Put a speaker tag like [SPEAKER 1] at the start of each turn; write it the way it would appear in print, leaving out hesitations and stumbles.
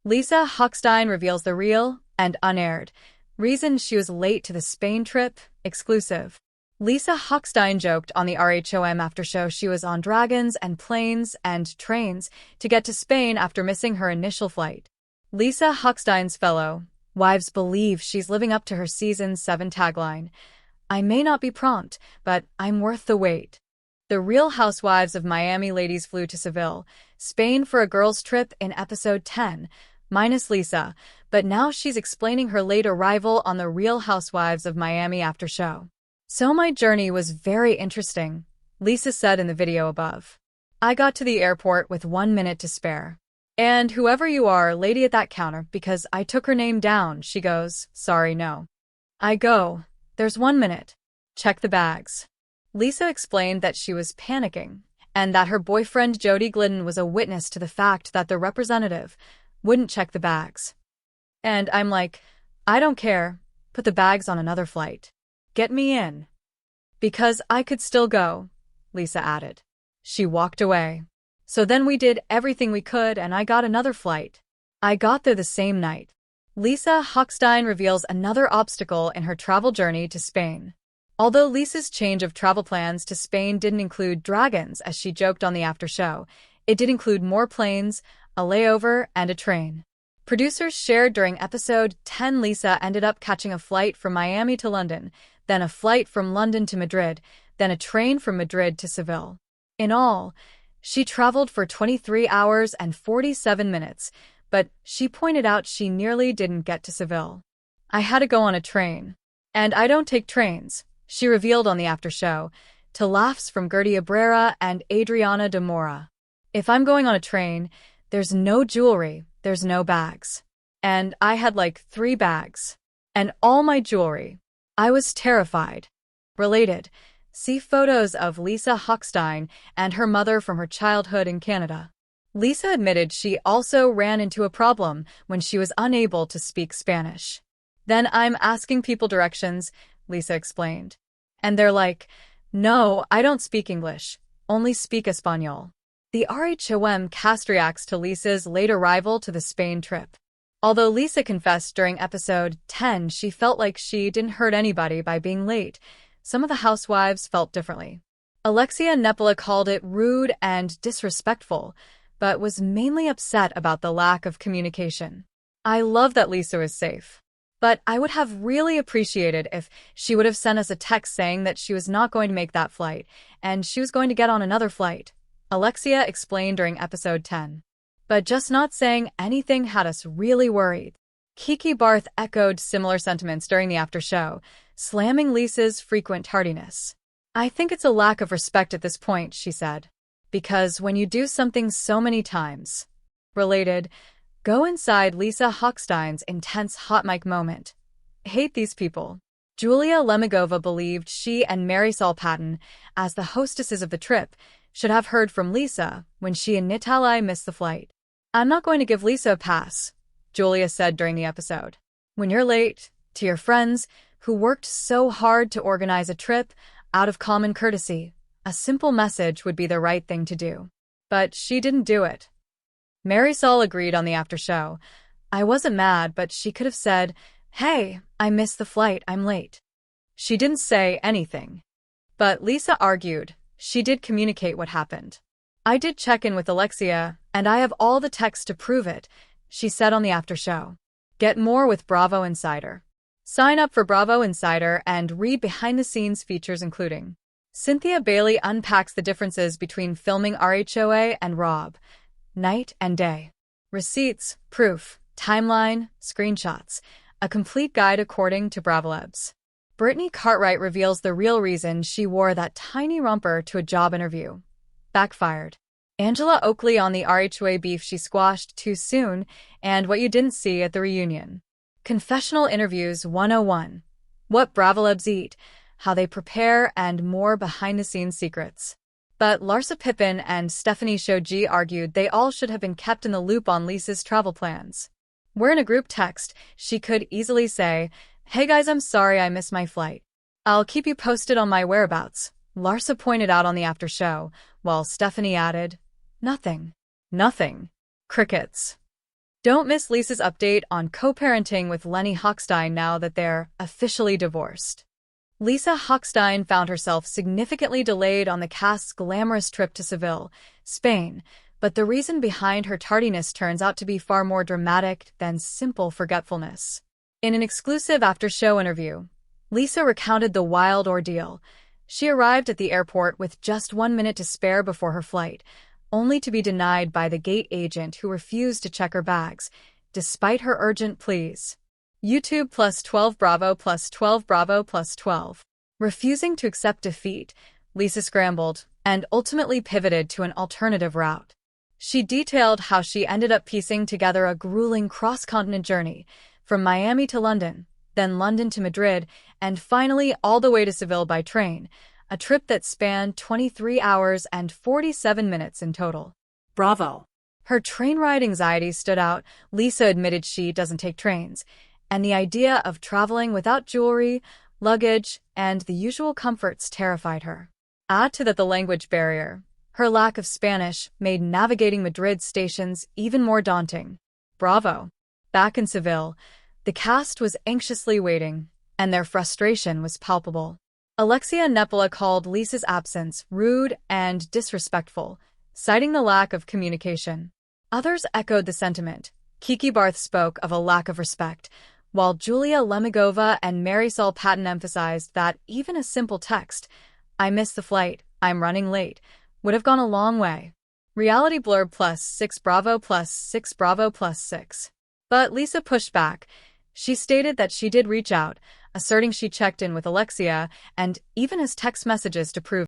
[SPEAKER 1] Lisa Hochstein reveals the real and unaired reason she was late to the Spain trip, exclusive. Lisa Hochstein joked on the RHOM after show she was on dragons and planes and trains to get to Spain after missing her initial flight. Lisa Hochstein's fellow wives believe she's living up to her season 7 tagline, "I may not be prompt, but I'm worth the wait." The Real Housewives of Miami ladies flew to Seville, Spain for a girls' trip in episode 10, minus Lisa, but now she's explaining her late arrival on the Real Housewives of Miami after show. "So my journey was very interesting," Lisa said in the video above. "I got to the airport with 1 minute to spare. And whoever you are, lady at that counter, because I took her name down, she goes, 'Sorry, no.' I go, 'There's 1 minute. Check the bags.'" Lisa explained that she was panicking and that her boyfriend Jody Glidden was a witness to the fact that the representative wouldn't check the bags. "And I'm like, I don't care, put the bags on another flight. Get me in." "Because I could still go," Lisa added. She walked away. "So then we did everything we could and I got another flight. I got there the same night." Lisa Hochstein reveals another obstacle in her travel journey to Spain. Although Lisa's change of travel plans to Spain didn't include dragons, as she joked on the after show, it did include more planes, a layover, and a train. Producers shared during episode 10 Lisa ended up catching a flight from Miami to London, then a flight from London to Madrid, then a train from Madrid to Seville. In all, she traveled for 23 hours and 47 minutes, but she pointed out she nearly didn't get to Seville. "I had to go on a train. And I don't take trains," she revealed on the after show, to laughs from Gertie Abrera and Adriana de Mora. "If I'm going on a train, there's no jewelry, there's no bags. And I had like 3 bags. And all my jewelry. I was terrified." Related, see photos of Lisa Hochstein and her mother from her childhood in Canada. Lisa admitted she also ran into a problem when she was unable to speak Spanish. "Then I'm asking people directions," Lisa explained. "And they're like, 'No, I don't speak English, only speak Espanol.'" The RHOM cast reacts to Lisa's late arrival to the Spain trip. Although Lisa confessed during episode 10 she felt like she didn't hurt anybody by being late, some of the housewives felt differently. Alexia Nepola called it rude and disrespectful, but was mainly upset about the lack of communication. "I love that Lisa is safe. But I would have really appreciated if she would have sent us a text saying that she was not going to make that flight, and she was going to get on another flight," Alexia explained during episode 10. "But just not saying anything had us really worried." Kiki Barth echoed similar sentiments during the after show, slamming Lisa's frequent tardiness. "I think it's a lack of respect at this point," she said. "Because when you do something so many times." Related, go inside Lisa Hochstein's intense hot mic moment. "Hate these people." Julia Lemigova believed she and Marisol Patton, as the hostesses of the trip, should have heard from Lisa when she and Natalie missed the flight. "I'm not going to give Lisa a pass," Julia said during the episode. "When you're late, to your friends, who worked so hard to organize a trip, out of common courtesy, a simple message would be the right thing to do." But she didn't do it. Marisol agreed on the after show. "I wasn't mad, but she could have said, 'Hey, I missed the flight, I'm late.'" She didn't say anything. But Lisa argued she did communicate what happened. "I did check in with Alexia, and I have all the texts to prove it," she said on the after show. Get more with Bravo Insider. Sign up for Bravo Insider and read behind-the-scenes features including Cynthia Bailey unpacks the differences between filming RHOA and Rob, night and day. Receipts, proof, timeline, screenshots. A complete guide according to Bravolebs. Brittany Cartwright reveals the real reason she wore that tiny romper to a job interview. Backfired. Angela Oakley on the RHOA beef she squashed too soon and what you didn't see at the reunion. Confessional Interviews 101. What Bravolebs eat, how they prepare, and more behind-the-scenes secrets. But Larsa Pippen and Stephanie Shoji argued they all should have been kept in the loop on Lisa's travel plans. We're in a group text, she could easily say, "Hey guys, I'm sorry I missed my flight. I'll keep you posted on my whereabouts," Larsa pointed out on the after show, while Stephanie added, "Nothing. Nothing. Crickets." Don't miss Lisa's update on co-parenting with Lenny Hochstein now that they're officially divorced. Lisa Hochstein found herself significantly delayed on the cast's glamorous trip to Seville, Spain, but the reason behind her tardiness turns out to be far more dramatic than simple forgetfulness. In an exclusive after-show interview, Lisa recounted the wild ordeal. She arrived at the airport with just 1 minute to spare before her flight, only to be denied by the gate agent who refused to check her bags, despite her urgent pleas. YouTube +12 Bravo +12 Bravo +12. Refusing to accept defeat, Lisa scrambled and ultimately pivoted to an alternative route. She detailed how she ended up piecing together a grueling cross-continent journey from Miami to London, then London to Madrid, and finally all the way to Seville by train, a trip that spanned 23 hours and 47 minutes in total.
[SPEAKER 2] Bravo.
[SPEAKER 1] Her train ride anxiety stood out. Lisa admitted she doesn't take trains, and the idea of traveling without jewelry, luggage, and the usual comforts terrified her. Add to that the language barrier. Her lack of Spanish made navigating Madrid's stations even more daunting. Bravo. Back in Seville, the cast was anxiously waiting, and their frustration was palpable. Alexia Nepola called Lisa's absence rude and disrespectful, citing the lack of communication. Others echoed the sentiment. Kiki Barth spoke of a lack of respect, while Julia Lemigova and Marisol Patton emphasized that even a simple text, "I missed the flight, I'm running late," would have gone a long way. Reality blurb +6 Bravo +6 Bravo +6. But Lisa pushed back. She stated that she did reach out, asserting she checked in with Alexia and even has text messages to prove